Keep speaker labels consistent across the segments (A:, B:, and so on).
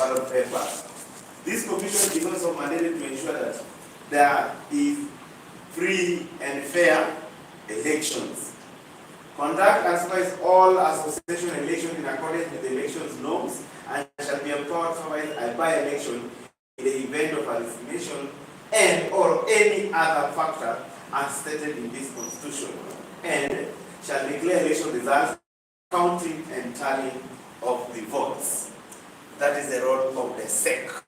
A: ballot papers. This commission is also mandated to ensure that there is free and fair elections. Conduct and supervise all association elections in accordance with the elections norms and shall be empowered to supervise a by-election in the event of a resignation and or any other factor as stated in this constitution, and shall declare election results, counting and tallying of the votes. That is the role of the SEC.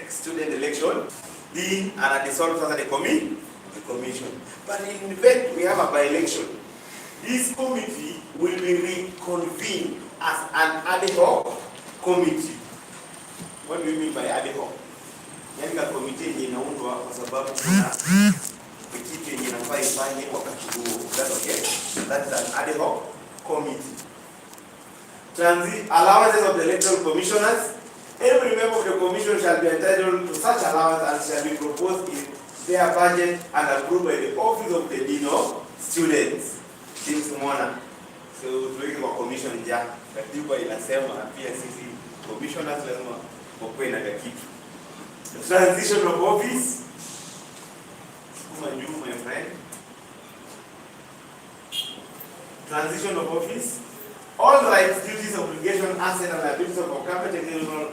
A: Student election being and dissolved as the commission. But in fact, we have a by-election. This committee will be reconvened as an ad hoc committee. What do you mean by ad hoc? Yaani committee yenye inaundwa kwa sababu kuna kitu yenye inafaa ifanye wakati huo. That's okay. That's an ad hoc committee. Allowances of the electoral commissioners. Every member of the commission shall be entitled to such allowance and shall be proposed in their budget and approved by the office of the dean of students. Things mwana. So tuweke kwa commission ja. Katiba inasema pia sisi commissioners lazima wakuwe na kitu. The transition of office. My friend. Transition of office. All rights, duties, obligations, assets, and liabilities of competent educational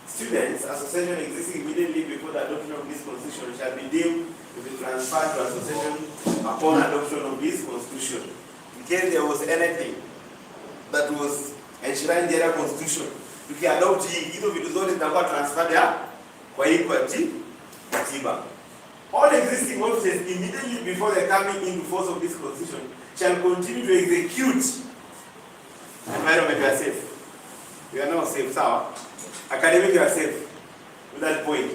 A: students, association existing immediately before the adoption of this constitution shall be deemed to be transferred to association upon adoption of this constitution. In case there was anything that was enshrined in the constitution, you can adopt hizo vitu zote zitakuwa transferred ya kwa hii katiba. All existing offices immediately before the coming into force of this constitution shall continue to execute. Environment, you are safe. You are not safe, sawa. Academic, you are safe. With that point.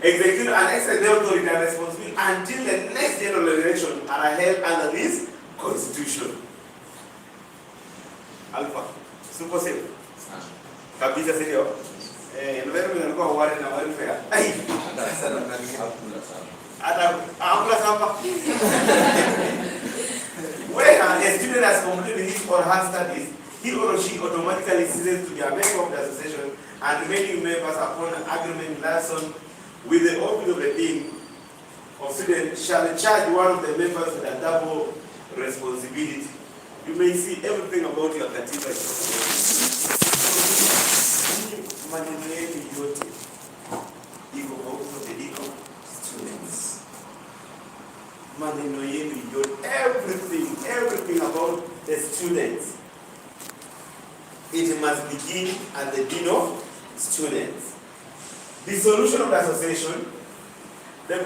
A: Execute and exercise their authority and responsibility until the next general election are held under this constitution. Alpha. Super safe. Kabisa serio. Environment alikuwa worried na welfare. Ai. Hakuna samba. When a student has completed his or her studies, he or she automatically ceases to be a member of the association and remaining members upon an agreement liaison with the office of the dean of students shall charge one of the members with a double responsibility. You may see everything about your katiba. Maneno yetu yote iko kwa office of the dean of students. Maneno yetu yote, everything about the students. It must begin at the dean of students. Dissolution of the association. The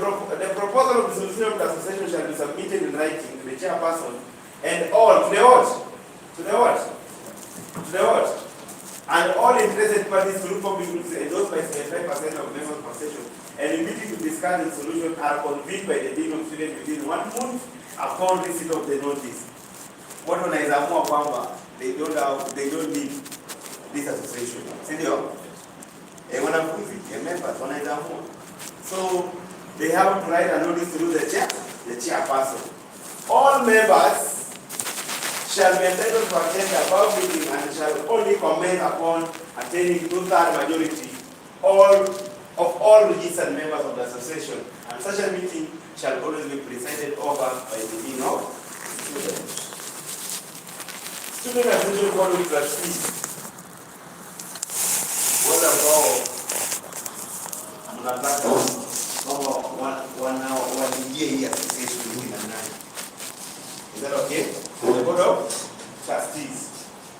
A: proposal of dissolution of the association shall be submitted in writing to the chairperson and all to the what? And all interested parties to public groups endorsed by 75% of members of the association and a meeting to discuss the solution are convened by the dean of students within 1 month upon receipt of the notice. What wanaweza amua kwamba they don't need this association. Sindio? Wanafunzi, members, wanaweza amua. So they have to write a notice to the chairperson. All members shall be entitled to attend the above meeting and shall only comment upon attaining 2/3 majority of all registered members of the association. And such a meeting shall always be presided over by the dean of students. Student Association Board of Trustees. Wale ambao mnataka wanaingia hii association hii na nani? Is that okay? The Board of Trustees.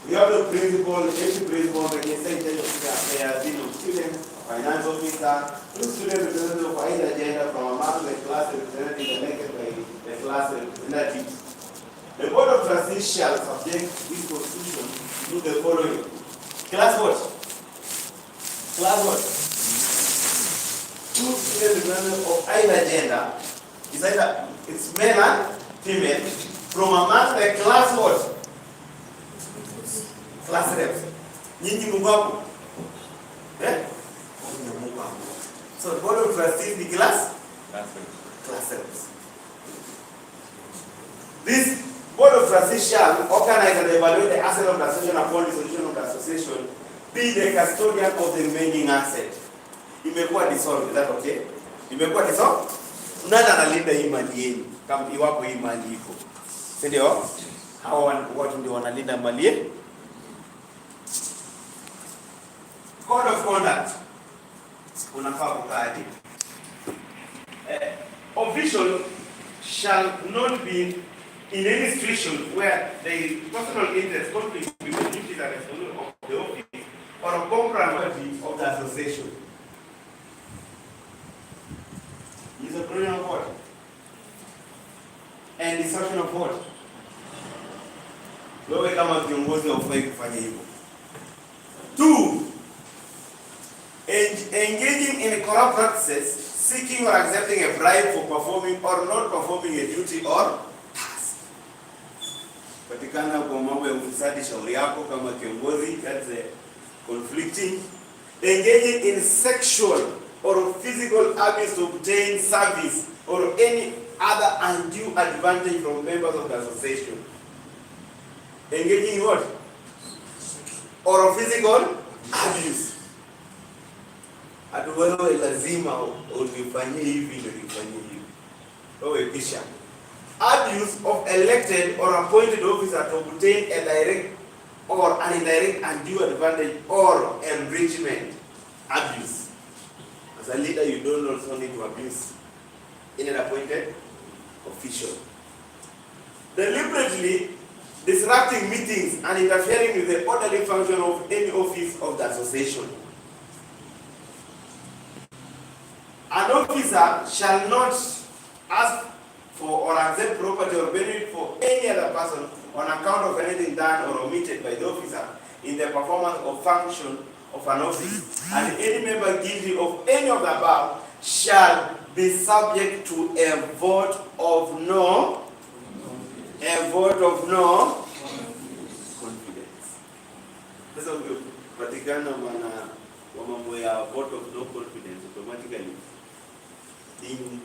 A: We have the principal, the principal, the secretary of the dean of students, finance officer, two student representatives for either agenda from among the class representatives elected by the class representatives. The Board of Trustees shall subject this constitution to the following. Class what? Class what? Two student representatives of either gender, is either it's male and female, from among the class what? Class reps. Nyinyi mungapo? So the Board of Trustees the class reps. This Board of Trustees shall organize and evaluate the assets of the association upon dissolution of the association be the custodian of the remaining asset. Imekuwa dissolved, is that okay? Imekuwa dissolved? Nani analinda hii mali yenu kama iwapo hii mali iko? Si ndio? Hao watu ndio wanalinda mali yenu. Code of conduct. Unafaa kukadi. Official shall not be in any situation where there is personal interest conflict between duties and responsibility of the office or a compromise of the association. Is a provision of what? And destruction of what? Wewe kama kiongozi haufai kufanya hivyo. 2. Engaging in corrupt practices, seeking or accepting a bribe for performing or not performing a duty or task. Patikana kwa mambo ya ufisadi, shauri yako kama kiongozi, that's a conflicting. Engaging in sexual or physical abuse to obtain service or any other undue advantage from members of the association. Engaging in what? Or physical abuse. Wewe lazima ulifanyie hivi ndio ulifanyie hivi. Wewe kisha abuse of elected or appointed officer to obtain a direct or an indirect undue advantage or enrichment. Abuse. As a leader, you don't also need to abuse in an appointed official. Deliberately disrupting meetings and interfering with the orderly function of any office of the association. An officer shall not ask for or accept property or benefit for any other person on account of anything done or omitted by the officer in the performance of function of an office, and any member guilty of any of the above shall be subject to a vote of no confidence. Sasa ukipatikana wa mambo ya vote of no confidence, automatically in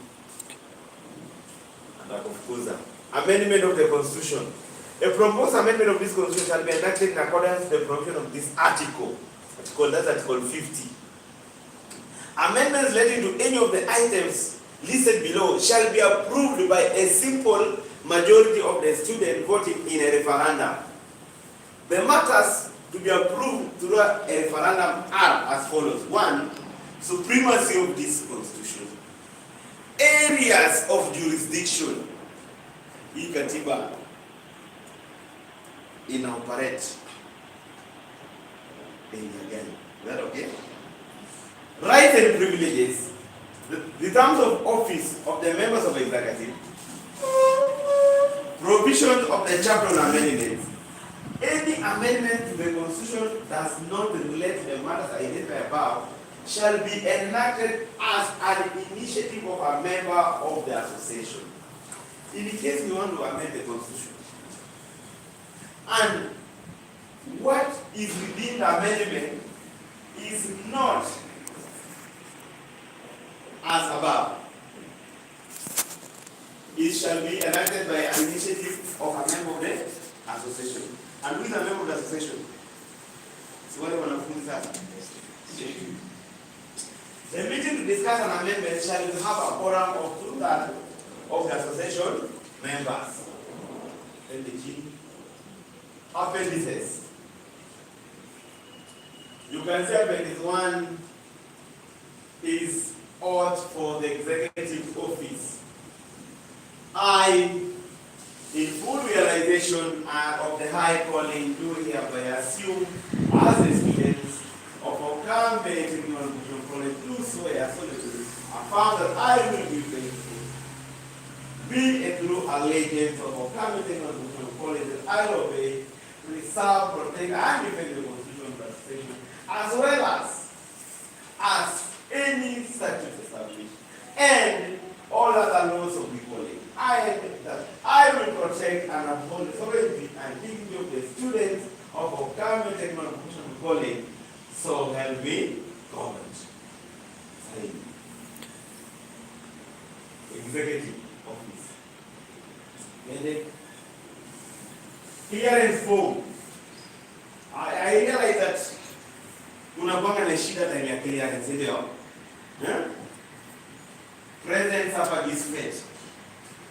A: kufukuza. Amendment of the Constitution. A proposed amendment of this Constitution shall be enacted in accordance with the provision of this article. That's Article 50. Amendments relating to any of the items listed below shall be approved by a simple majority of the students voting in a referendum. The matters to be approved through a referendum are as follows. 1. Supremacy of this Constitution. Areas of jurisdiction. Hii katiba inaoperate again. Is that okay? Rights and privileges. The terms of office of the members of the executive. Provisions of the chapter on amendments. Any amendment to the Constitution does not relate to the matters identified above shall be enacted as an initiative of a member of the association. In case we want to amend the Constitution, and what is within the amendment is not as above, it shall be enacted by an initiative of a member of the association. And who is a member of the association? So what do you want to the meeting to discuss an amendment shall have a quorum of 2/3 of the association members. Then the G appendices. You can see appendix 1 is oath for the executive office. I, in full realization of the high calling, do hereby assume as the students of Okam Technological College do swear solemnly affirm that I will be faithful, be a true allegiance of Okam Technological College, that I will obey, preserve, protect, and defend the Constitution of the station, as well as any statute established, and all other laws of the college. I will protect and uphold the sovereignty and dignity of the students of Okam Technological College. So help me God. Executive office. Clearance form. I realize that unakuanga na shida time ya clearance, ndio? Presence hapa is fetch.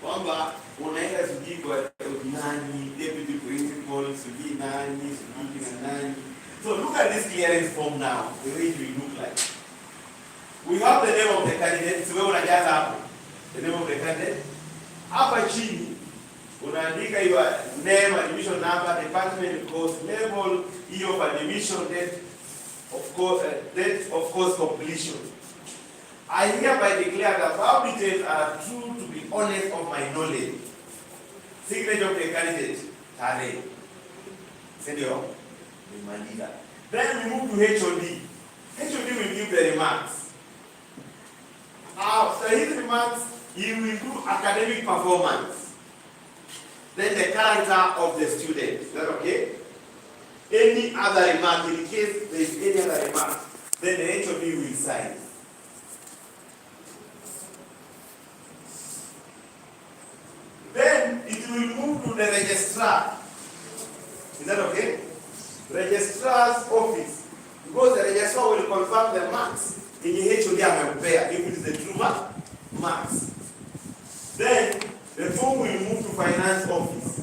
A: Kwamba unaenda sijui kwa nani, deputy principal, sijui nani, sijui nani. So look at this clearance form now, the way it will look like. We have the name of the candidate, so wewe unajaza hapo. The name of the candidate. Hapa chini unaandika your name, admission number, department, course level, year of admission, date of course completion. I hereby declare that all details are true to be honest of my knowledge. Signature of the candidate, tarehe. Ndio? Nimaliza. Then we move to HOD. HOD will give the remarks. After his remarks, he will do academic performance. Then the character of the student. Is that okay? Any other remark, in case there is any other remark, then the HOD will sign. Then it will move to the registrar. Is that okay? Registrar's office. Because the registrar will confirm the marks in the HOD amempea, if it is the true marks. Then the form will move to finance office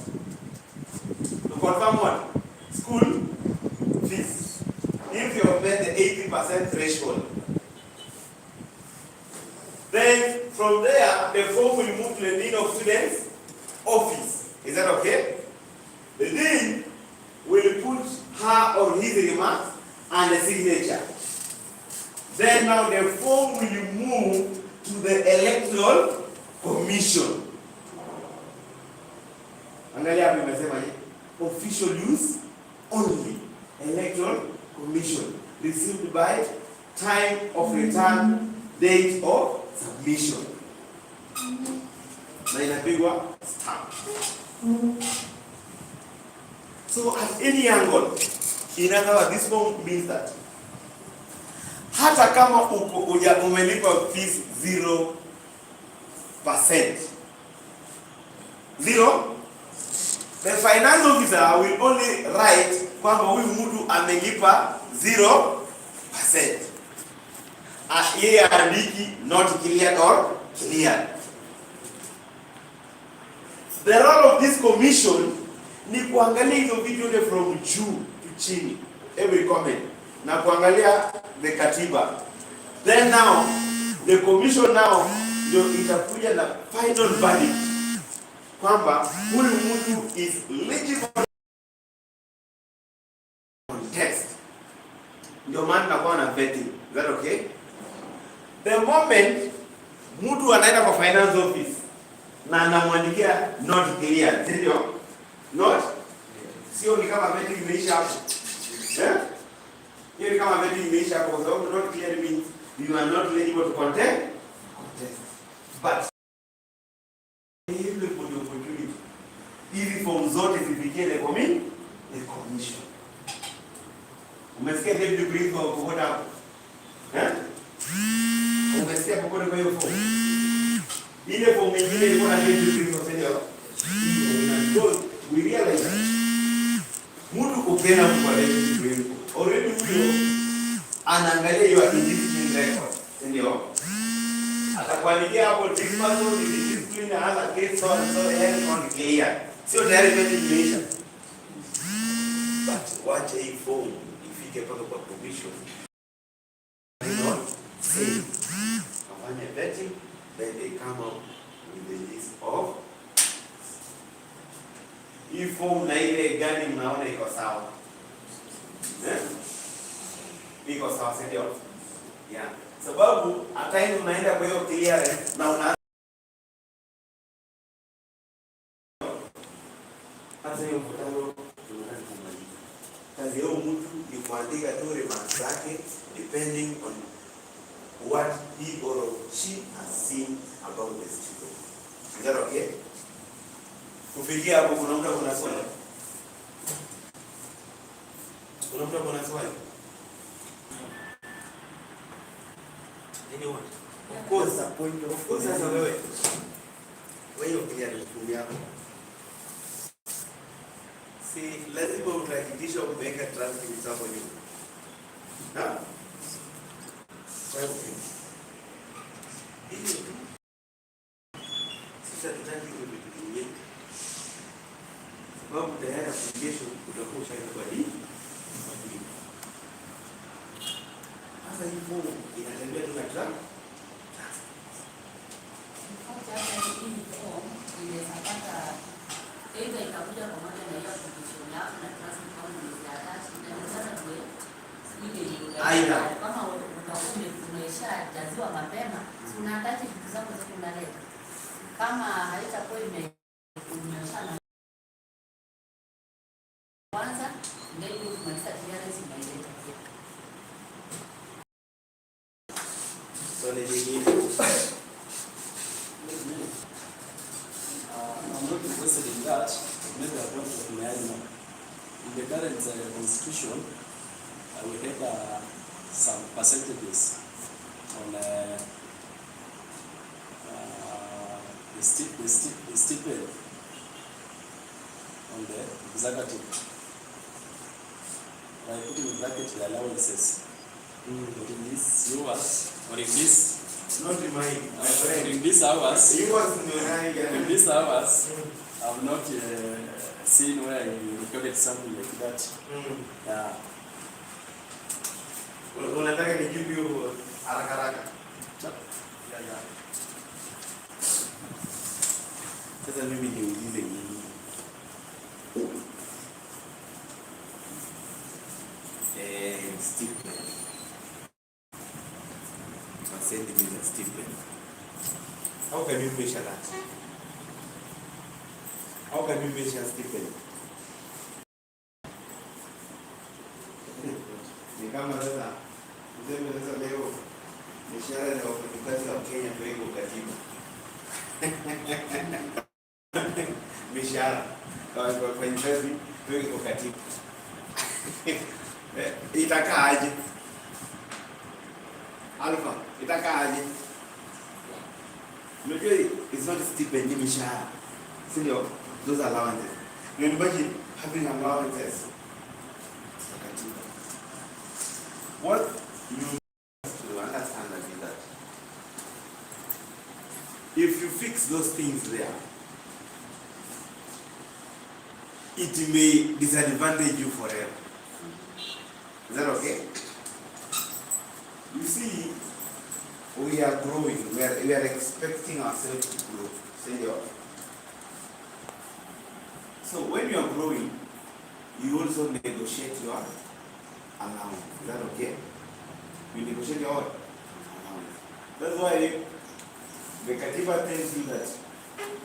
A: to confirm what? School fees. If you have met the 80% threshold. Then from there, the form will move to the Dean of Students office. Is that okay? The Dean will put her or his remarks and the signature. Then now the form will move to the Electoral Commission. Angalia hapo imesema hivi. Official use only. Electoral Commission. Received by time of return, date of submission. Na inapigwa stamp. So at any angle, in other words, this form means that hata kama umelipa fees 0%. Zero, the finance officer will only write kwamba huyu mtu amelipa 0%. Yeye andiki not cleared or cleared. The role of this commission ni kuangalia hizo vitu from juu to chini, every comment, na kuangalia the katiba. Then now the commission now ndio itakuja na final verdict kwamba huyu mtu is eligible contest. Ndio maana nakuwa na vetting. Is that okay? The moment mtu anaenda kwa finance office na anamwandikia not clear, ndio? Not? Sio ni kama vetting imeisha hapo. Hiyo ni kama vetting imeisha hapo, kwa sababu not clear means you are not eligible to contest. But every opportunity, hizi form zote zifikie the commission. Umesikia deputy principal kwa hapo? Umesikia popote kwa hiyo form? Ile form nyingine ilikuwa na deputy principal ndio. We realize that mtu ukienda kwa deputy principal already huyo anaangalia your indiscipline record, ndio? Atakuandikia hapo this person is disciplined as a case so and so and on clear. Sio tayari imeisha. But watch a form ifike paka kwa commission. Not say afanye vetting, then they come out with the list of hii form na ile gani mnaona iko sawa. Iko sawa ndio? Yeah. Sababu hata unaenda kwa hiyo clearance na una hata hiyo mkutano tunataka kumaliza. Kazi yao mtu ni kuandika tu remarks zake depending on what he or she has seen about the student. Is that okay? Kufikia hapo kuna mtu kuna swali? Kuna mtu kuna swali? Anyone? Of course, a point of course sasa wewe ukilia ni yako. Si lazima utahakikisha umeweka transcript hapo juu. Sasa hii fomu inatembea tu na transport. Aidha
B: kama umeshajaziwa mapema unahitaji vitu zako zote unaleta. Kama haitakuwa imeshana kwanza ndio kumaliza clearance inaileta.
A: So ni nini?
C: I'm not interested in that. Maybe I want to recognize now. In the current constitution, we have some percentages on the stipend on the executive. By putting in bracket the allowances. But in this yours, or in this,
A: Not in my friend.
C: in these hours,
A: Yours
C: in these hours, I've not seen where you recorded something like that. Yeah.
A: Unataka nijibu haraka haraka.
C: Yeah.
A: Sasa mimi niulize nini? Stipend. Percentage of stipend. How can you measure that? How can you measure stipend? Ni kama sasa mzee sasa leo mishahara ya wafanyakazi wa Kenya ndio iko katiba. Mishahara kwa wafanyakazi ndio iko katiba. Itakaaje? Alpha, itakaaje? Unajua it's not stipend, ni mishahara. Sio those allowances. You imagine having allowances. What you have to understand is that if you fix those things there, it may disadvantage you forever. Is that okay? You see, we are growing. We are expecting ourselves to grow. Senor. So when you are growing, you also negotiate your allowance. Is that okay? You negotiate your allowance. That's why the Katiba tells you that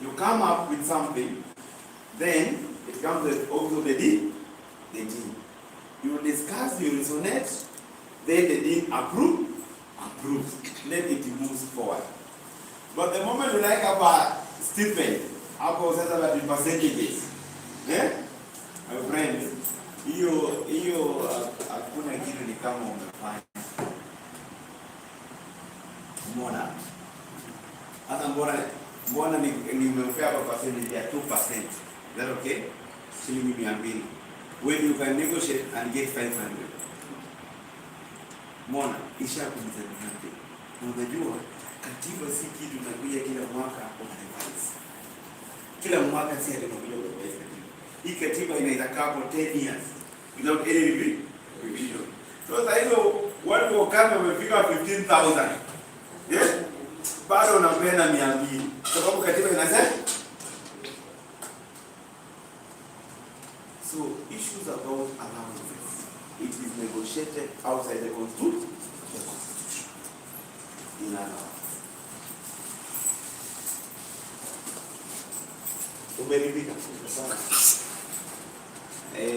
A: you come up with something, then it comes with also the dean. You discuss, you resonate, then the dean approves, then it moves forward. But the moment you like about stipend, hapo sasa about percentages, my friend, hiyo hakuna kitu ni kama umefanya. Mbona? Hata mbona nimempea kwa percentage ya 2%. Is that okay? Shilingi 200. When you can negotiate and get 500. Mbona? Isha kumzani. Unajua katiba si kitu tunakuja kila mwaka una revise. Kila mwaka si tunakuja kwa revise. Hii katiba inaweza kaa for 10 years without any revision. So sasa hizo watu wakame wamefika 15,000. Yes? Bado unampenda 200. Sababu katiba inasema. So issues about allowances, it is negotiated outside the constitution. In umeridhika sana.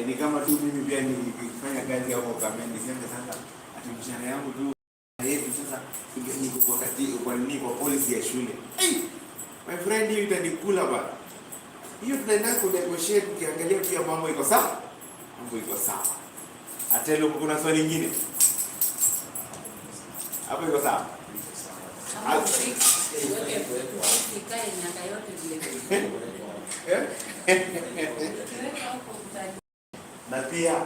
A: Ni kama tu mimi pia nikifanya kazi hapo kama niseme sasa ati mshahara yangu tu yetu sasa niko wakati kwa policy ya shule. My friend, hiyo itanikula bana. Hiyo tunaenda ku negotiate ukiangalia pia mambo iko sawa. Mambo iko sawa. Hata leo kuna swali lingine. Hapo iko sawa. Na pia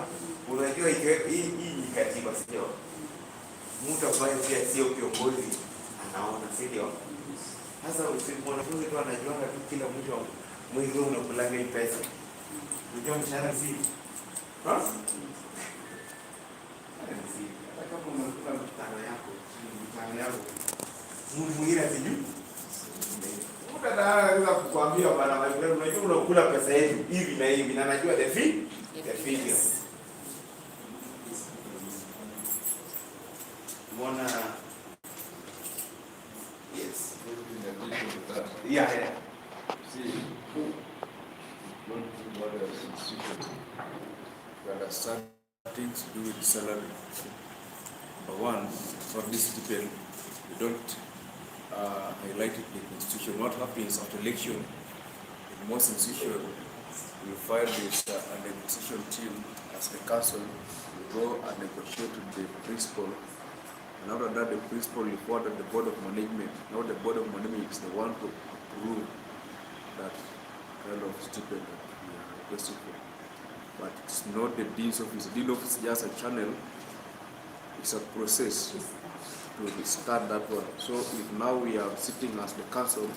A: unajua hii ni katiba sio? Mtu ambaye pia sio kiongozi anaona sio? Sasa mwanafunzi tu anajuanga tu kila mtu mwezi unakulaga hii pesa. Unajua mshahara si? Hata kama unakula mshahara maneno yangu. Mtu mwingine asijui. Mtu anaweza kukuambia bwana, unajua unakula pesa yetu hivi na hivi na najua the figure. Mbona yes. Yeah.
D: See, what else institution. We understand things to do with salary. Number one, for this stipend, we don't highlight it in the constitution. What happens after election, in most institutions, we file this a negotiation team as the council. We go and negotiate with the principal. And after that, the principal reported the board of management. Now the board of management is the one to approve that kind of stipend that we are requesting for. But it's not the dean's office. The dean's office is just a channel. It's a process to start that one. So if now we are sitting as the council,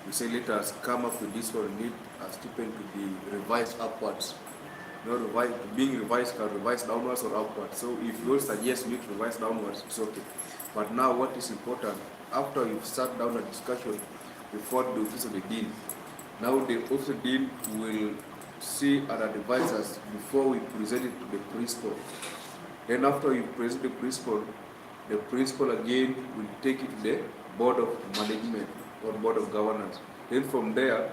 D: we say let us come up with this one. We need a stipend to be revised upwards. Not being revised can revise downwards or upwards. So if you suggest we revise downwards, it's okay. But now what is important, after you've sat down a discussion before the office of the dean, now the office of the dean will see and advise us before we present it to the principal. Then after you present the principal again will take it to the board of management or board of governance. Then from there,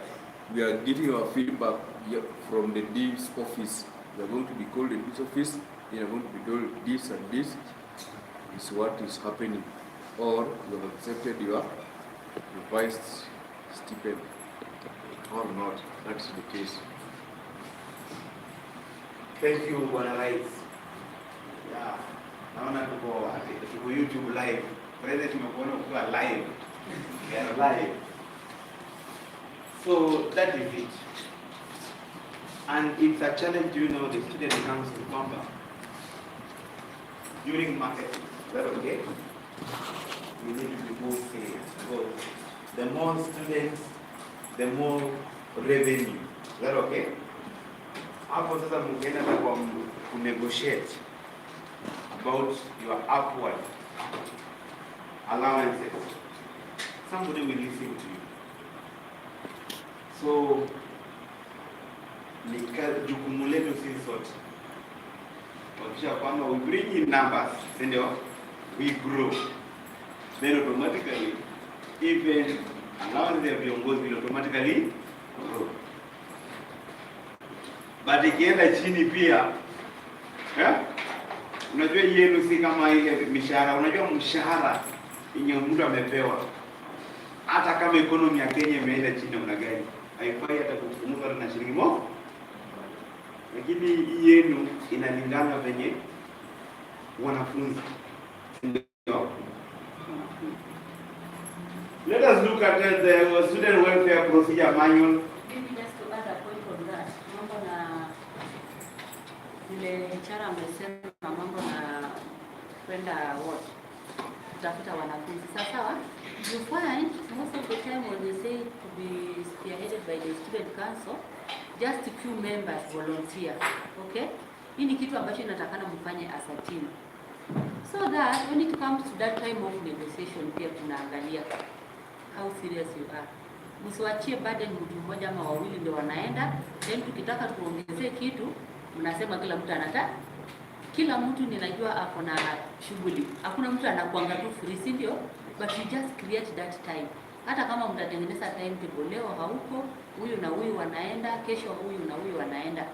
D: we are getting our feedback from the dean's office. We are going to be called the dean's office. They are going to be told this and this is what is happening, or you have accepted your revised stipend or not. That's the case.
A: Thank you, Bwana Rais. Yeah. Naona tuko YouTube live. President tumekuona ukiwa live. We are live. So that is it. And it's a challenge, you know, the student council member during marketing. Is that okay? We need to be more serious. So the more students, the more revenue. Is that okay? Hapo sasa mkienda kwa negotiate about your upward allowances, somebody will listen to you. So ni jukumu letu sisi sote kuhakikisha kwamba we bring in numbers, ndio we grow, then automatically even allowance ya viongozi will automatically grow. But ikienda chini pia unajua yenu si kama ile mishahara. Unajua mshahara yenye mtu amepewa, hata kama economy ya Kenya imeenda chini namna gani, haifai hata kupunguzwa na shilingi moja. Lakini yenu inalingana venye wanafunzi. Let us look at the student welfare procedure manual.
B: Maybe just to add a point on that, mambo na vile HR amesema mambo na kwenda what kutafuta wanafunzi. Sawa, you find most of the time when they say to be spearheaded by the student council, just a few members volunteer. Okay, hii ni kitu ambacho inatakana mfanye as a team, so that when it comes to that time of negotiation pia tunaangalia how serious you are. Msiwachie burden mtu mmoja ama wawili ndio wanaenda, then tukitaka tuongezee kitu mnasema kila mtu anataka. Kila mtu ninajua ako na shughuli. Hakuna mtu anakuanga tu free, si ndio? But you just create that time. Hata kama mtatengeneza timetable, leo hauko, huyu na huyu wanaenda, kesho huyu na huyu wanaenda.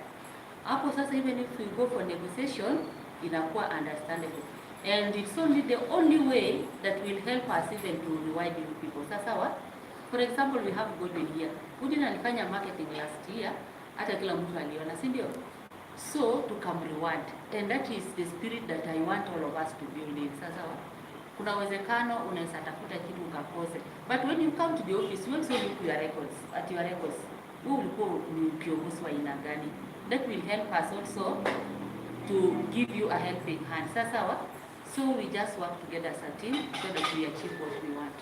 B: Hapo sasa even if we go for negotiation inakuwa understandable. And it's only the only way that will help us even to reward you people. Sasa what? For example, we have Godwin here. Godwin alifanya marketing last year, hata kila mtu aliona, si ndio? So to come reward, and that is the spirit that I want all of us to build in. Sasa what? Kuna uwezekano unaweza tafuta kitu ukakose, but when you come to the office you also look your records, at your records. Wewe ulikuwa ni kiongozi wa aina gani? That will help us also to give you a helping hand. Sasa what? So we just work together as a team so that we achieve what we want.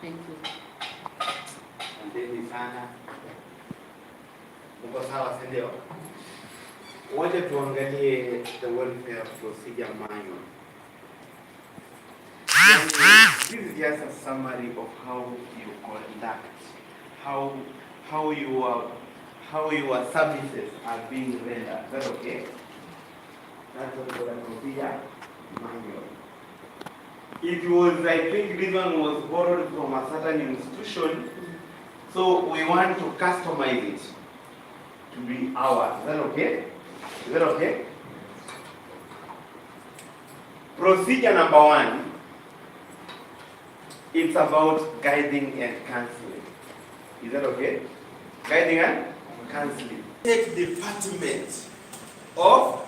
B: Thank you.
A: Asanteni sana. Mko sawa, si ndio? Wacha tuangalie the welfare procedure manual. This is just a summary of how you conduct, how your services are being rendered. Is that okay? That's what we're going to here. Manual. It was, I think this one was borrowed from a certain institution, so we want to customize it to be ours. Is that okay? Is that okay? Procedure number 1, it's about guiding and counseling. Is that okay? Guiding and counseling. Take department of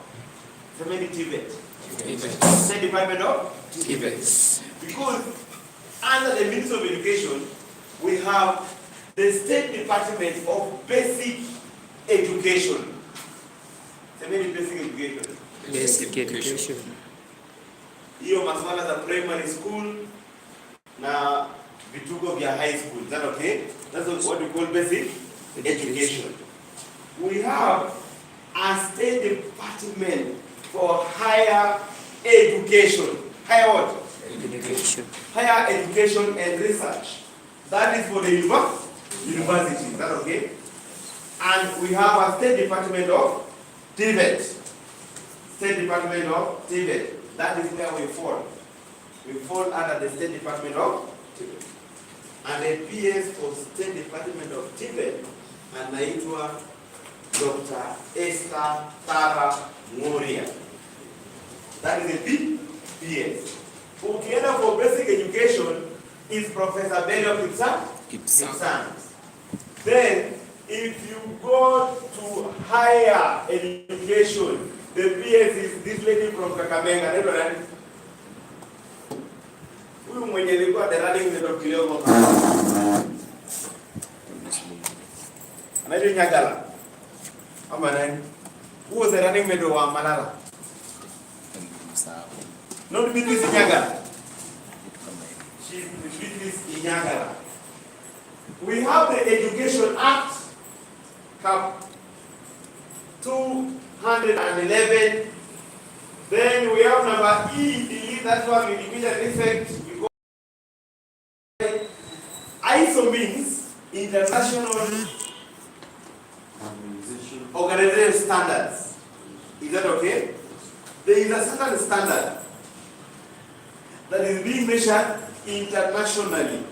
A: TVET. State Department of TVET. Because under the Ministry of Education, we have the State Department of Basic Education. Basic Education.
E: Basic education.
A: Hiyo masuala za primary school na vituko vya high school. Is that okay? That's what we call basic education. We have a State Department for higher education. Higher what?
E: Education.
A: Higher education and research. That is for the university. Is that okay? And we have a State Department of TVET. State Department of TVET. That is where we fall. We fall under the State Department of TVET. And the PS for State Department of TVET anaitwa Dr. Esther Tara Moria. That is the PS. Ukienda for basic education is Professor Bello Kipsang. Then if you go to higher education, the PS is this lady from Kakamega. Huyu mwenye alikuwa the running mate of Kilongo. Anaitwa Nyagala. Ama nani? Who was the running mate of Malala? Not Beatrice Nyagala. She's Beatrice Nyagala. We have the Education Act, Cap 211. Then we have number E, that's what we immediate effect. ISO means International Organization Standards. Is that okay? There is a certain standard that is being measured internationally.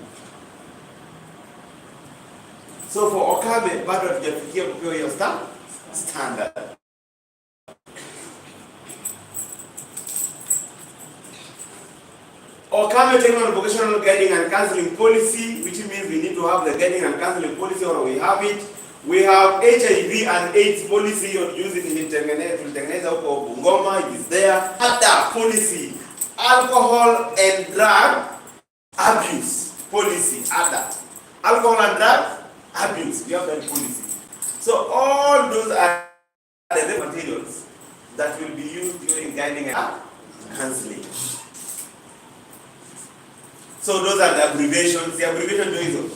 A: So for Okabe, bado hatujafikia kupewa hiyo standard. Okame Technical Vocational Guiding and Counseling Policy, which means we need to have the guiding and counseling policy, or we have it. We have HIV and AIDS policy, or use it in Tengeneza huko Bungoma, it is there. Other policy, alcohol and drug abuse policy, other. Alcohol and drug abuse, we have that policy. So all those are the materials that will be used during guiding and counseling. So those are the abbreviations. The abbreviation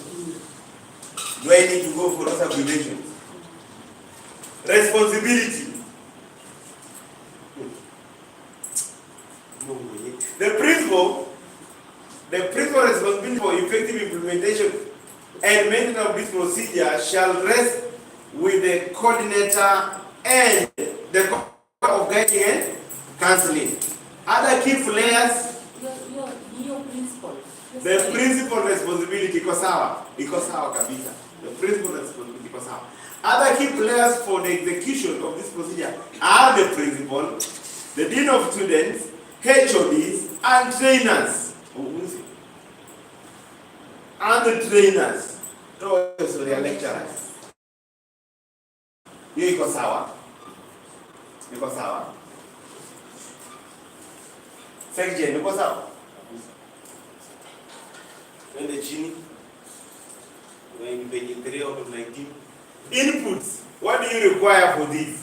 A: do I need to go for those abbreviations? Responsibility. The principal responsibility for effective implementation and maintenance of this procedure shall rest with the coordinator and the coordinator of guiding and counseling. Other key players. The principal responsibility iko sawa kabisa. The principal responsibility iko sawa. Other key players for the execution of this procedure are the principal, the dean of students, HODs, and trainers. And the trainers. So they are lecturers. Hiyo iko sawa. Iko sawa. Section iko sawa. When the chini, when page 3 out of 19. Inputs. What do you require for this?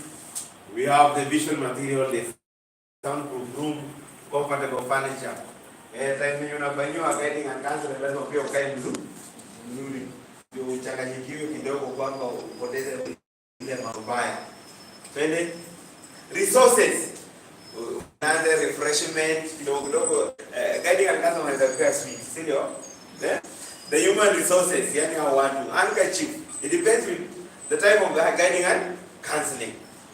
A: We have the visual material, the soundproof room, comfortable furniture. Time unafanywa guiding and counseling, lazima pia ukae vizuri. Ndio uchanganyikiwe kidogo kwamba upoteze ile mabaya. Twende resources. Another refreshment, kidogo guiding and counseling anaweza pea switch, si ndio? The human resources, yani hao watu, anka chief. It depends with the type of guiding and counseling.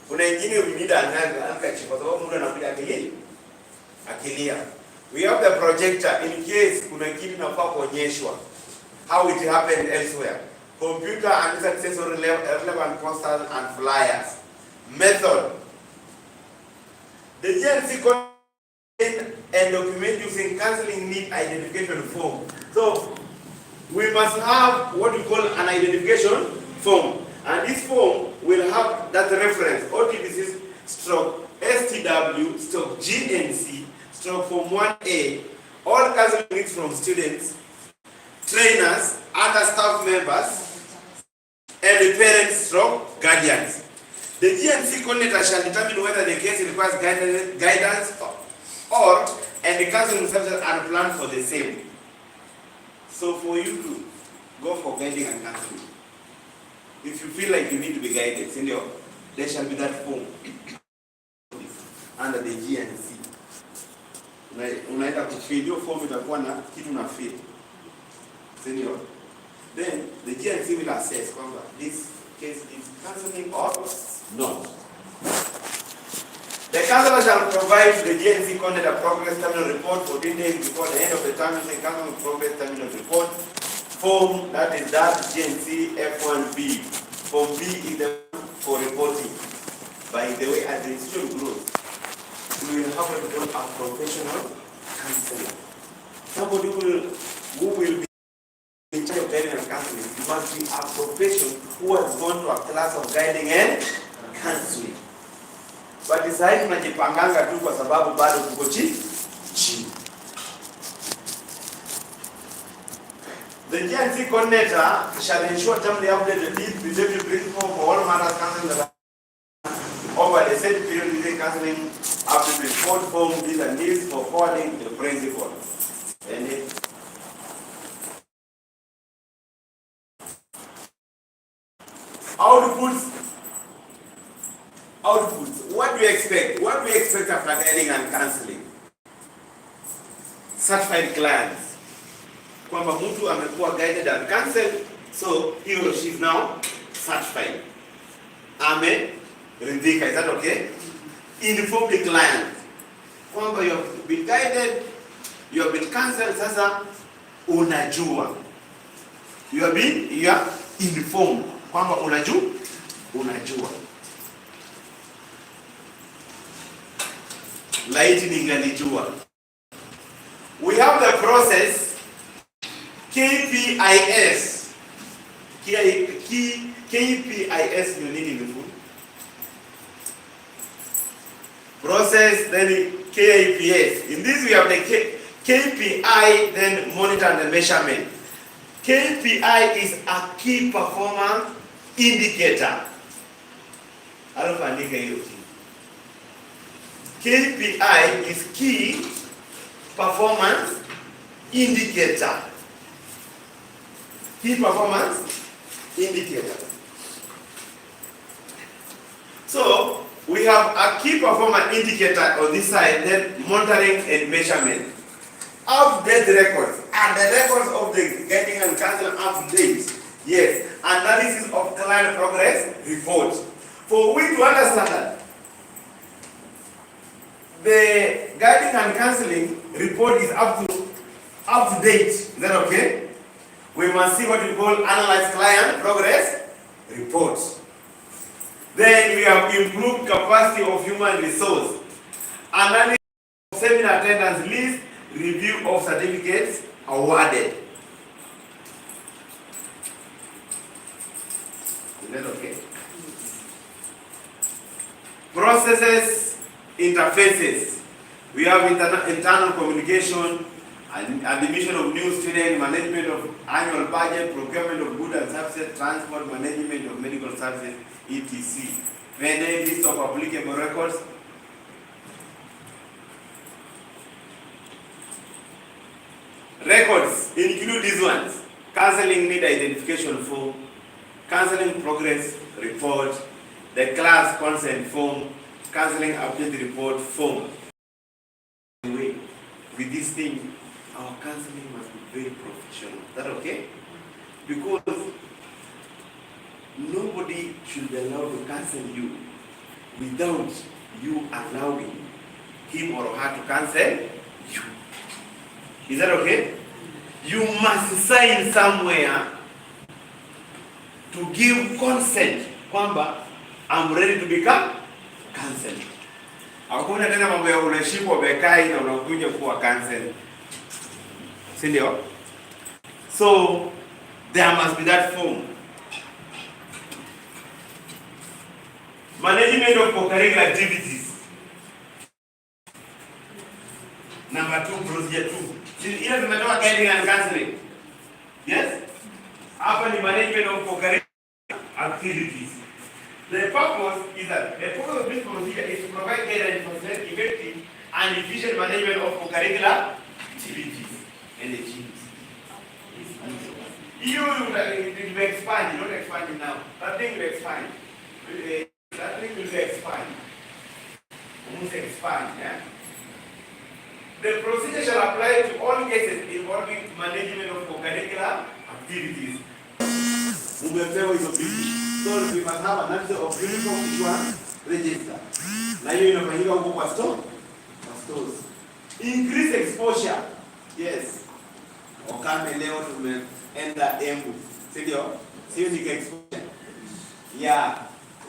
A: Kuna wengine we need anka chief kwa sababu mtu anakuja akilia. We have the projector in case kuna kitu nafaa kuonyeshwa. How it happened elsewhere. Computer and accessory relevant posters and flyers. Method. The GNC content and document using counseling need identification form. So we must have what we call an identification form, and this form will have that reference OTBC stroke STW stroke GNC stroke form 1A. All counseling needs from students, trainers, other staff members, and the parents stroke guardians. The GNC coordinator shall determine whether the case requires guidance or and the counseling services are planned for the same. So for you to go for guiding and counseling, if you feel like you need to be guided, senior, there shall be that form under the GNC. Unaenda kufill your form, itakuwa na kitu na fill, senior. Then the GNC will assess whether this case is counseling or not. The counselor shall provide to the GNC content a progress terminal report 14 days before the end of the term. The counseling progress terminal report form, that is that GNC F1B. Form B is the for reporting. By the way, as the institution grows, we will have what we call a professional counselor. Somebody who will be in charge of guiding and counseling must be a professional who has gone to a class of guiding and counseling. But sasa hivi tunajipanganga tu kwa sababu bado tuko chini. The GNC coordinator shall ensure timely update the needs behavior principle for all matters counseling over the same period within counseling up to the report form these and needs for forwarding to the principal. And outputs. What do you expect? What do you expect after guiding and counseling? Certified clients. Kwamba mtu amekuwa guided and counseled, so he or she is now certified. Ridhika, is that okay? Inform the client. Kwamba you have been guided, you have been counseled, sasa unajua. You are informed. Kwamba unajua. Laiti ningalijua. We have the process KPIS. KPIS you need in the food. Process, then KPIS. In this we have the KPI, then monitor and the measurement. KPI is a key performance indicator. Alofandika hiyo. KPI is key performance indicator. Key performance indicator. So we have a key performance indicator on this side, then monitoring and measurement. Update records and the records of the guiding and counseling updates. Yes, analysis of client progress report. For we to understand that the guiding and counseling report is up to date. Is that okay? We must see what we call analyze client progress report. Then we have improved capacity of human resource. Analysis of seminar attendance list, review of certificates awarded. Is that okay? Processes, interfaces. We have internal communication, and admission of new students, management of annual budget, procurement of goods and services, transport, management of medical services, etc. Then list of applicable records. Records include these ones: counseling need identification form, counseling progress report, the class consent form, counseling update report form. With this thing, our counseling must be very professional. Is that okay? Because nobody should be allowed to counsel you without you allowing him or her to counsel you. Is that okay? You must sign somewhere to give consent kwamba I'm ready to become counseled. Hakuna tena mambo ya unashikwa bekai na unakuja kuwa counseled. Si ndio? So there must be that form. Management of co-curricular activities. Number 2, procedure 2. Ile tumetoa guiding and counseling. Yes? Hapa ni management of co-curricular activities. The purpose is that the purpose of this procedure is to provide guidance for effective and efficient management of co-curricular activities and achievements. You will expand, you don't expand it now. That thing will expand. That thing will expand. Almost expand, yeah? The procedure shall apply to all cases involving management of co-curricular activities. Umepewa hizo vitu. So we must have an answer of uniform issuance register. Na hiyo inafanyika huko kwa store. Stores. Increase exposure. Yes. Okame leo tumeenda Embu. Sio? Sio ni exposure. Yeah.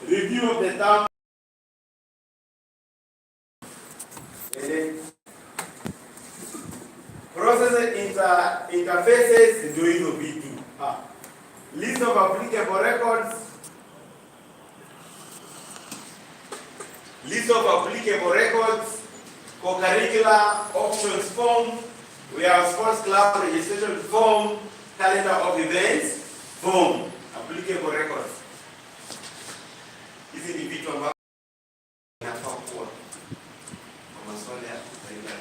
A: Review of the term. Process interfaces ndio hizo vitu. List of applicable records. List of applicable records. Co-curricular options form. We have sports club registration form. Calendar of events form. Applicable records. Hizi ni vitu ambavyo inafaa kuwa kwa maswali ya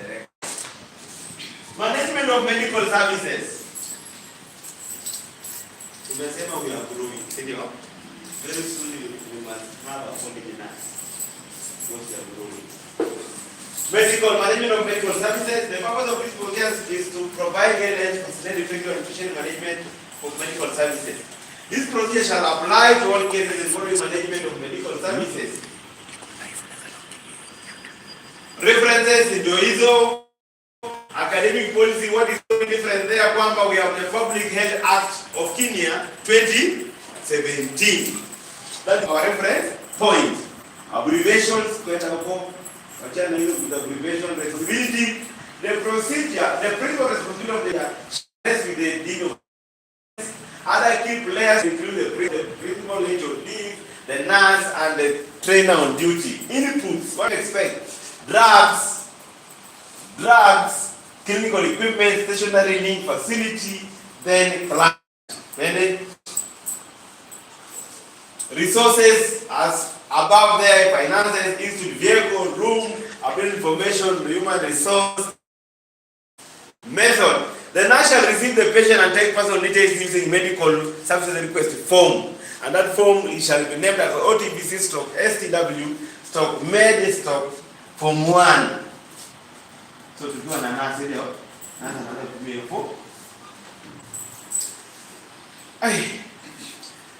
A: direct. Management of medical services. Tumesema we are growing, ndio? Very soon we must have a quality nurse. Because we are growing. Medical management of medical services. The purpose of this process is to provide guidance for facilitate effective and efficient management of medical services. This procedure shall apply to all cases involving management of medical services. References ndio hizo. Academic policy, what is so different there? Kwamba we have the Public Health Act of Kenya 2017. That's our reference point. Abbreviations, kwenda huko. Wachana hiyo with abbreviation responsibility. The procedure, the principal responsibility of the shares with the dean of other key players include the principal HOD, the nurse, and the trainer on duty. Inputs, what do you expect? Drugs, clinical equipment, stationary link facility, then client. Then resources as above there, finances, institute, vehicle, room, available information, human resource. Method. The nurse shall receive the patient and take personal details using medical services request form. And that form shall be named as OTPC/STW/med/form 1. So to do an analysis,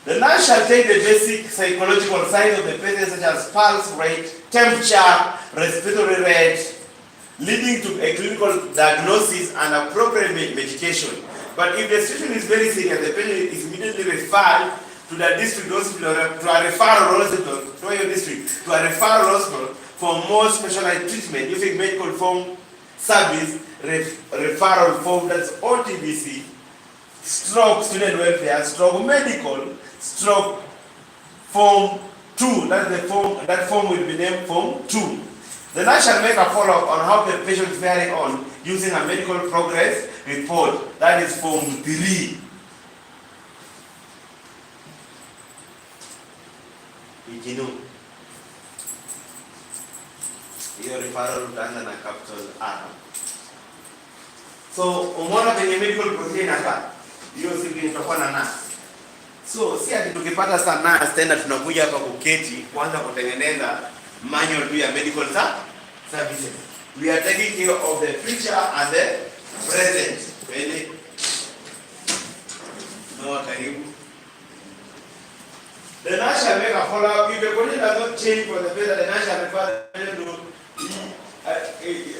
A: the nurse shall take the basic psychological signs of the patient such as pulse rate, temperature, respiratory rate, leading to a clinical diagnosis and appropriate medication. But if the situation is very serious, the patient is immediately referred to the district hospital, to a referral hospital, to your district, to a referral hospital for more specialized treatment using medical form service referral form, that's OTBC, stroke student welfare, stroke medical, stroke form 2. That's the form. That form will be named form 2. The nurse shall make a follow-up on how the patient is faring on using a medical progress report. That is form 3. Hiyo referral utaanza na capital R. So umeona kwenye medical procedure hapa. Hiyo siku itakuwa na nurse. So si ati tukipata sana nurse tena tunakuja hapa kuketi kuanza kutengeneza manual tu ya medical services. We are taking care of the future and the present. Really? No, karibu. The nurse shall make a follow-up. If the condition does not change for the better, the nurse shall refer the patient to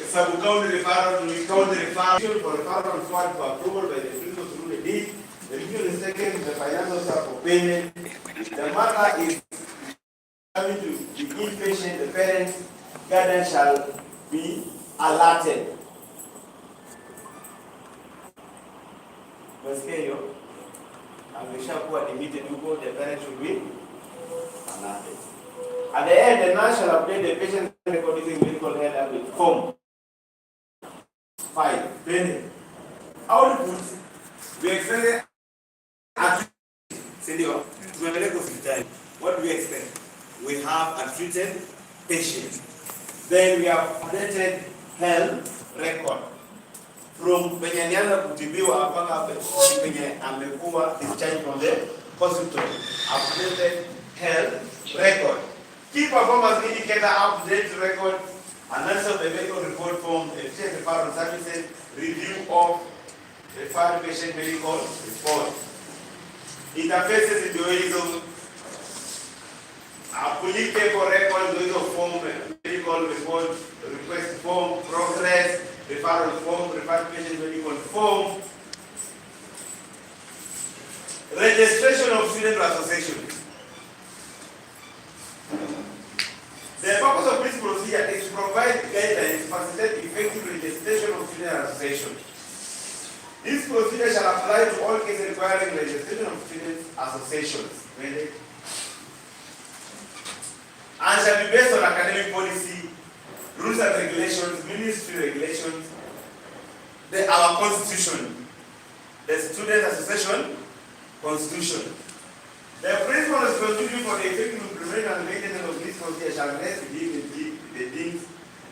A: sub-county referral to county referral for referral and forward for approval by the principal through the deed. The review is taken with the finance officer for payment. The matter is coming to the inpatient, the parents, guardian shall be alerted. Masikia ameshakuwa admitted huko, the parents should be alerted. At the end, the nurse shall update the patient record using medical health with form 5. Then, output, we expect what do we expect? We have a treated patient. Then we have updated health record. From penye alianza kutibiwa mpaka penye amekuwa discharged from the hospital. Updated health record. Key performance indicator, up-to-date record, analysis of the medical report form, efficient referral services, review of referred patient medical report. Interfaces in the ways of applicable record, the ways of form, medical report, request form, progress, referral form, referred patient medical form, registration of student association. The purpose of this procedure is to provide guidelines to facilitate effective registration of student association. This procedure shall apply to all cases requiring registration of student associations. Really? And shall be based on academic policy, rules and regulations, ministry regulations, our constitution, the student association constitution. The principal responsibility for the effective implementation and maintenance of this procedure shall rest with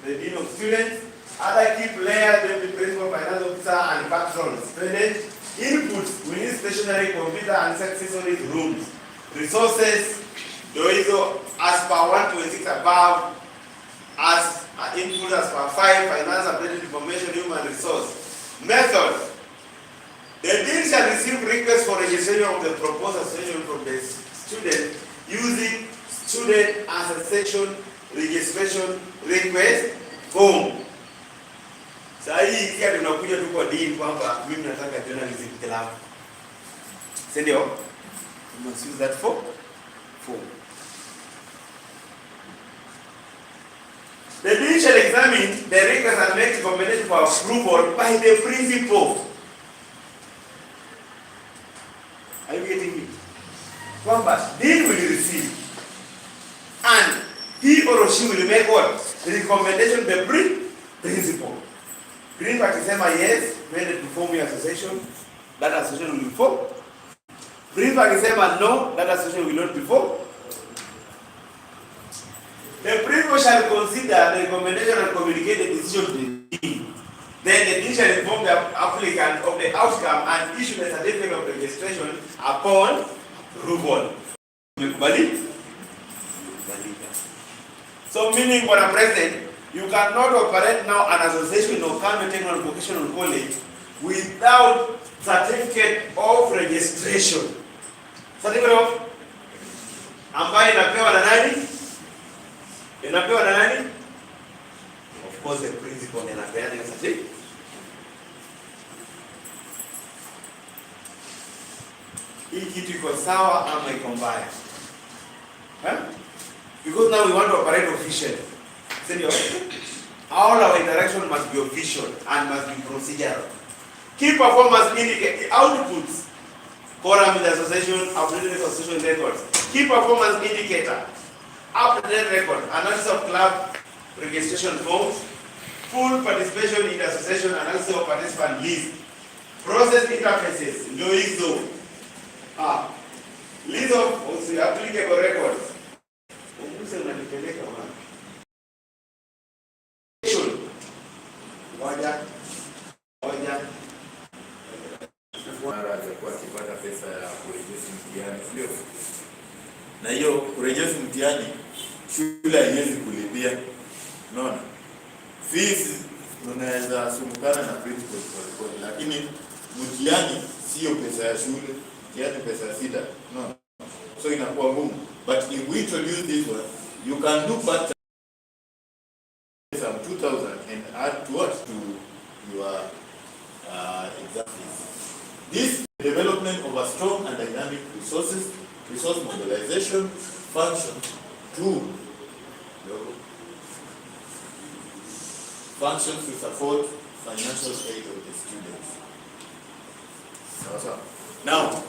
A: the dean of students, other key players, the principal finance officer, and patrons. Student inputs, we need stationary, computer, and accessory rooms. Resources, DOISO as per 126 above, as input as per 5, finance, updated information, human resource. Method. The dean shall receive requests for registration of the proposed association from the student using student association registration request form. Sasa hii ikiwa tunakuja tu kwa dean kwamba mimi nataka journalism club. Si ndio? You must use that form. The dean shall examine the request and make recommendation for approval by the principal. Are you getting me? Kwamba dean will receive and he or she will make what? The recommendation the principal. Principal akisema yes, when to form your association, that association will be formed. Principal akisema no, that association will not be formed. The principal shall consider the recommendation and communicate the decision to the dean. Then the dean shall inform the applicant of the outcome and issue the certificate of registration upon approval. So meaning for a president, you cannot operate now an association or Kano Technical Vocational College without certificate of registration. Certificate of ambayo inapewa na nani? Inapewa na nani? Of course the principal anapeana hiyo certificate. Hii kitu iko sawa ama iko mbaya? Because now we want to operate officially. All our interaction must be official and must be procedural. Key performance indicate outputs, quorum in the association, updated association records. Key performance indicator, updated record, analysis of club registration forms, full participation in the association, analysis of participant list, process interfaces, DOISO, list of applicable records.
D: Akipata pesa ya kurejesha mtihani, sio? Na hiyo kurejesha mtihani shule haiwezi kulipia. Unaona? Fees
A: unaweza sumukana na principal kwa lakini mtihani sio pesa ya shule, mtihani pesa ya sida. No. So inakuwa ngumu. But if we introduce this one, you can do part some 2,000 and add to what? To your exam fees. This development of a strong and dynamic resource mobilization function functions to support financial aid of the students. Now,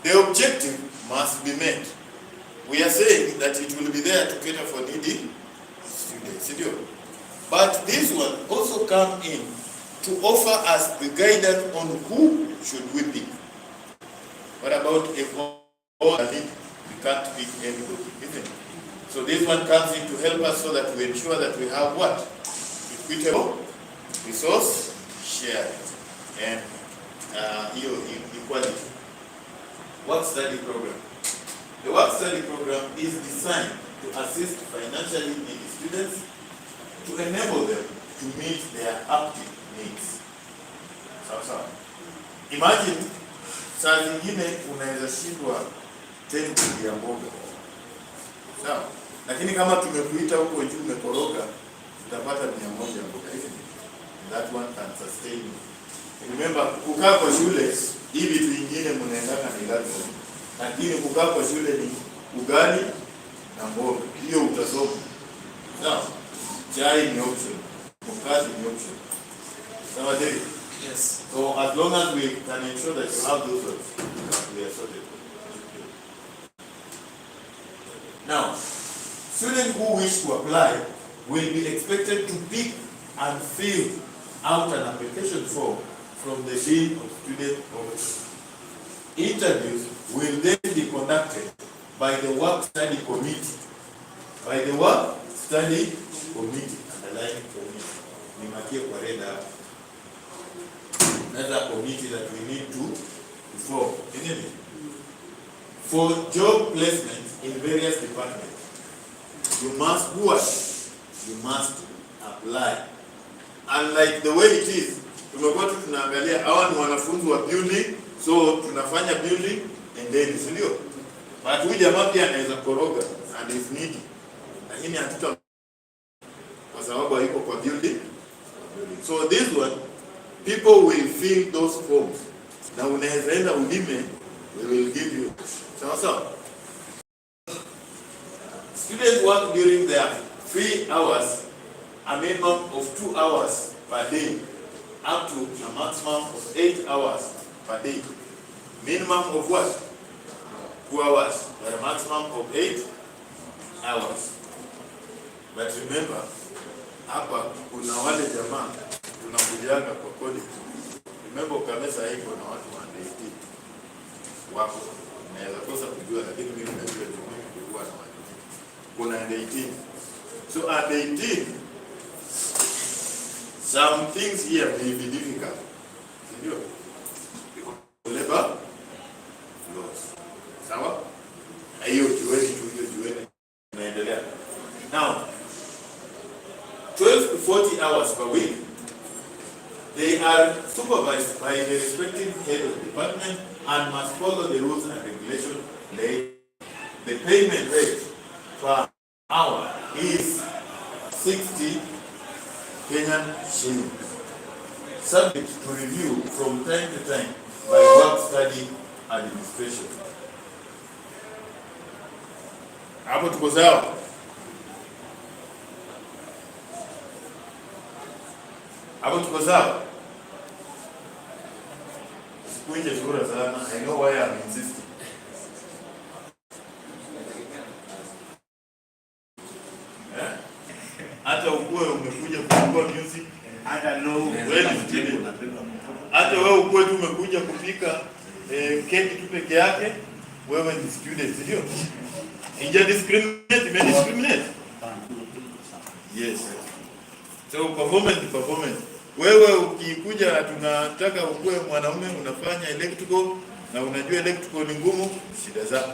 A: the objective must be met. We are saying that it will be there to cater for needy students. But this one also come in to offer us the guidance on who should we pick. What about if all we can't pick anybody, isn't it? So this one comes in to help us so that we ensure that we have what? Equitable resource sharing and equality. Work study program. The work study program is designed to assist financially needy students to enable them to meet their active needs. Sawa. Imagine saa zingine unaweza shindwa 10 ya mboga. Sawa. Lakini kama tumekuita huko juu umekoroga utapata 100 ya mboga hivi. That one can sustain you. Remember, kukaa kwa shule hivi vitu vingine mnaendana ni lazima. Lakini kukaa kwa shule ni ugali na mboga. Hiyo utasoma. Sawa. Chai ni option. Mkate ni option. Sawa David?
C: Yes.
A: So as long as we can ensure that you have those ones, we are sorted. Now, students who wish to apply will be expected to pick and fill out an application form from the Dean of Student Office. Interviews will then be conducted by the Work Study Committee. By the Work Study Committee, underlying committee. Nimakie kwa red up. Another committee that we need to form, isn't it? For job placement in various departments, you must do what? You must apply. Unlike the way it is, tumekuwa tunaangalia hawa ni wanafunzi wa building, so tunafanya building and then sio. But huyu jamaa pia anaweza koroga and is needy. Lakini hatuta kwa sababu hayuko kwa building. So this one, people will fill those forms. Na unaweza enda ulime, we will give you. Sawa. Students work during their free hours, a minimum of 2 hours per day, up to a maximum of 8 hours per day. Minimum of what? 2 hours, but a maximum of 8 hours. But remember, hapa kuna wale jamaa tunakujianga kwa college. Remember Ukamesa hiko na watu wa 18 wako. Naweza kosa kujua lakini mimi najua tulikuwa na watu. Kuna 18. So at 18, some things here may be difficult. Ndio. Labor laws. Sawa? Hiyo jueni naendelea. Now, 12 to 40 hours per week, they are supervised by the respective head of the department and must follow the rules and regulations. The payment rate per hour is 60 Kenyan shillings, subject to review from time to time by work study administration. Hapo tuko sawa? Hapo tuko sawa? Sikuinje sura sana. I know why I'm insisting. Hata ukue umekuja kufungua music, hata wewe ukue tu umekuja kupika keki tu peke yake, wewe ni student, ndio? Inja discriminate, me discriminate. Yes. So performance. Wewe ukikuja tunataka ukue mwanaume unafanya electrical na unajua electrical ni ngumu, shida zako.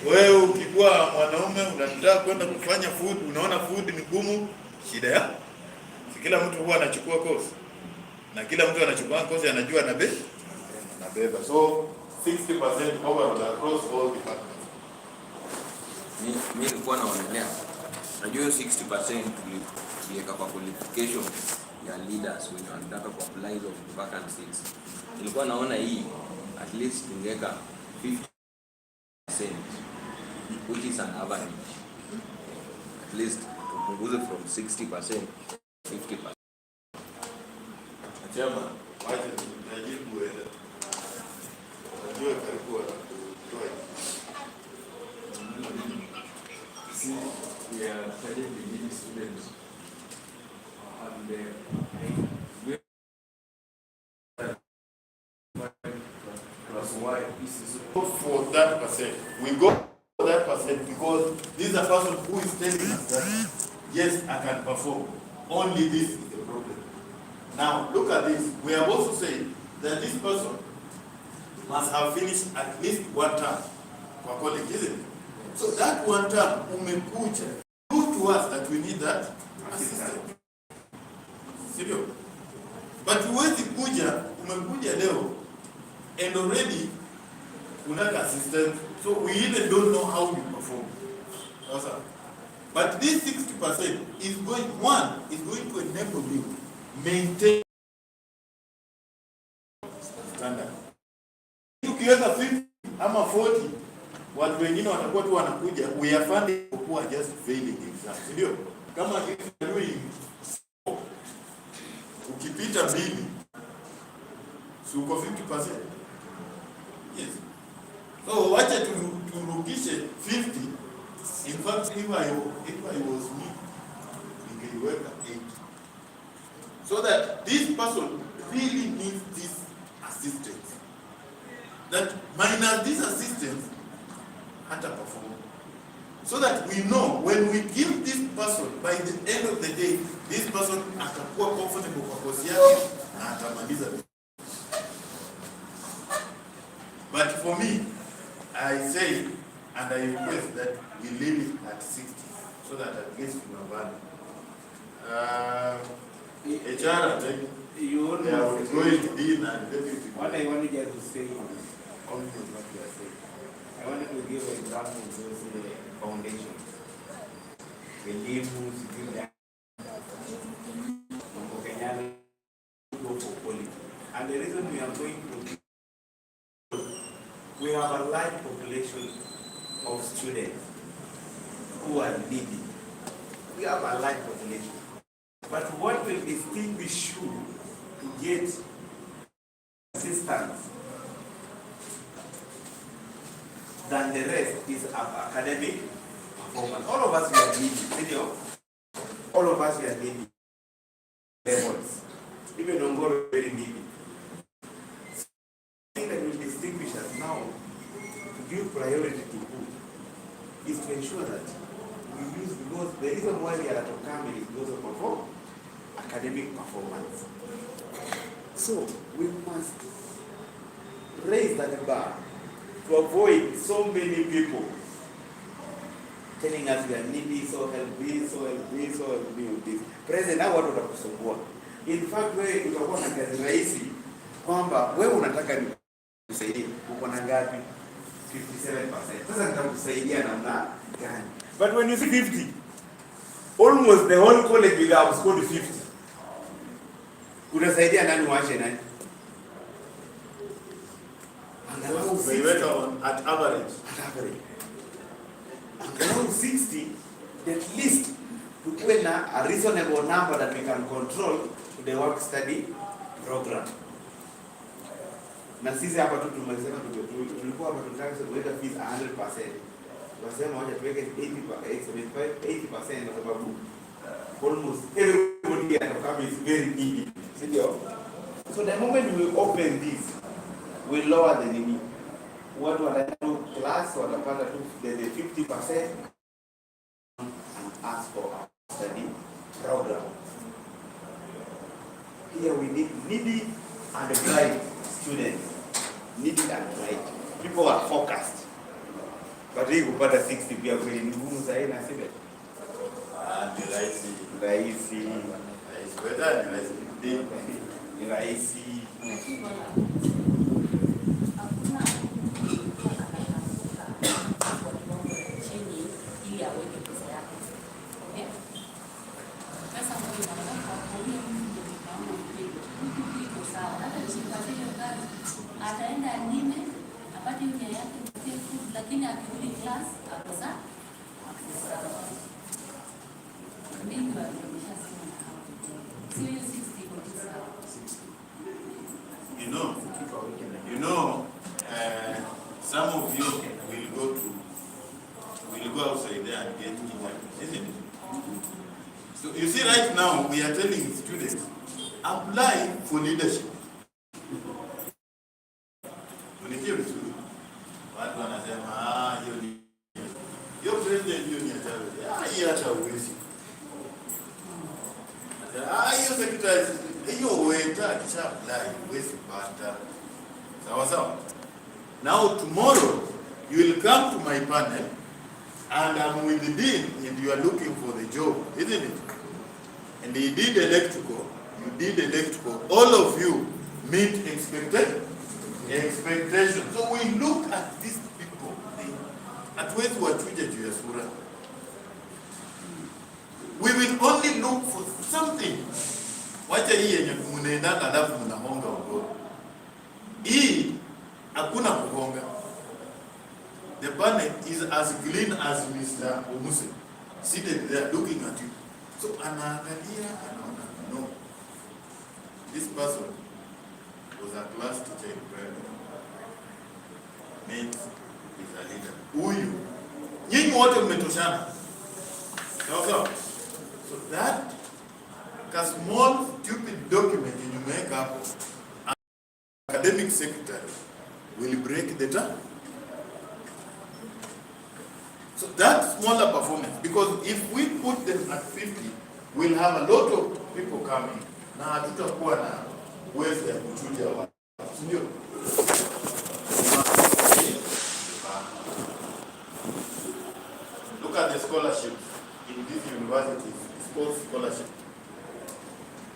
A: Wewe ukikuwa mwanaume unataka kwenda kufanya food, unaona food ni ngumu, shida yako.
F: Kila mtu huwa anachukua course. Na kila mtu anachukua course anajua anabeba. So 60% overall across all departments.
G: Mimi nilikuwa naonelea. Najua 60% tuliweka kwa qualification ya leaders wenye wanataka ku apply of vacancies. Nilikuwa naona hii at least tungeweka 50%, which is an average. At least tupunguze from 60%, 50%.
F: Chama, wacha tunajibu wewe. Unajua karibu watoe.
D: See, we are studying the needy students. And
F: for that percent. We go for that percent because this is a person who is telling us that yes, I can perform. Only this is the problem. Now look at this. We have also said that this person must have finished at least one term for college, isn't it? So that one term, umekuja, prove to us that we need that assistant. Sio? But huwezi kuja, umekuja leo, and already unaka assistant, so we even don't know how you perform. But this 60% is going to enable you maintain standard. Ukiweka 50 ama 40, watu wengine watakuwa tu wanakuja, we are funding who are just failing exams. Ndio? Kama ukipita mbili, si uko 50%? Yes. So wacha turukishe 50. In fact, if I was me, ningeiweka 8. So that this person really needs this assistance. That minus this assistance, hata perform. So that we know when we give this person, by the end of the day, this person atakuwa comfortable kwa kosi yake na atamaliza. But for me, I say and I request that we leave it at 60 so that at least we have HR,
A: You
F: they are going to be in and deputy.
A: What I wanted you to say, only what you are saying. I wanted to give an example of those foundations. The labels, give that. Go for quality. And the reason we are going to, we have a large population of students who are needy. We have a large population. But what will distinguish you to get assistance than the rest is academic performance. All of us we are needy, senior. All of us we are needy. Levels. Even Ongoro very needy. The thing that will distinguish us now to give priority to who is to ensure that we use, because the reason why we are at Okami is because of academic performance. So we must raise that bar to avoid so many people telling us we are needy, so help this, so help this, so help me with this. President, now what utakusumbua? In fact, wewe utakuwa na kazi rahisi kwamba wewe unataka nikusaidie, uko na ngapi? 57%. Sasa nitakusaidia namna gani? But when you see 50, almost the whole college will have scored 50. Unasaidia nani waache nani? Angalau 60
F: at average.
A: At average. Angalau 60, at least tukuwe na a reasonable number that we can control the work study program. Na sisi hapa tu tumesema tulikuwa hapa tunataka kuweka fees 100%. Tunasema wacha tuweke 80% kwa sababu almost everybody at Okami is very needy. So the moment we open this, we lower the limit. Watu wataenda class watapata tu the 50% and ask for a study program. Here we need needy and bright students. Needy and bright. People are focused. But hii kupata 60 pia kweli ni ngumu zaidi na sivyo?
F: Rahisi. Whether ni rahisi.
B: Ataenda nime apate yule yake food, lakini akirudi class akosa mingi wameshasema na hapo. Sio 60 kwa sawa.
F: You know, some of you will go outside there and get injured, isn't it? So you see, right now we are telling students, apply for leadership. Watu wanasema hiyo president hiyo ni hatari. Hiyo hata uwezi. Hiyo secretary hiyo weta kisha apply uwezi pata. Sawa. Now tomorrow you will come to my panel and I'm with the dean and you are looking for the job, isn't it? And he did electrical, you did electrical, all of you meet expectation. So we look at these people, at wetu wachuja juu ya sura. We will only look for something. Wacha hii yenye mnaendanga alafu mnahonga ugo. Hii hakuna kuhonga. The panel is as clean as Mr. Omuse, seated there looking at you. So anaangalia, anaona, no. This person was a class teacher in primary. Means is a leader. Huyu. Nyinyi wote mmetoshana. Sawa. So that a small stupid document you make up, an academic secretary will break the term. So that smaller performance, because if we put them at 50, we'll have a lot of people coming. Na hatutakuwa na uwezo ya kuchuja watu. Ndio. Look at the scholarships in these universities, sports scholarship.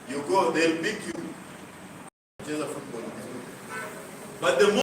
F: You go, they'll pick you. Just a football. But the more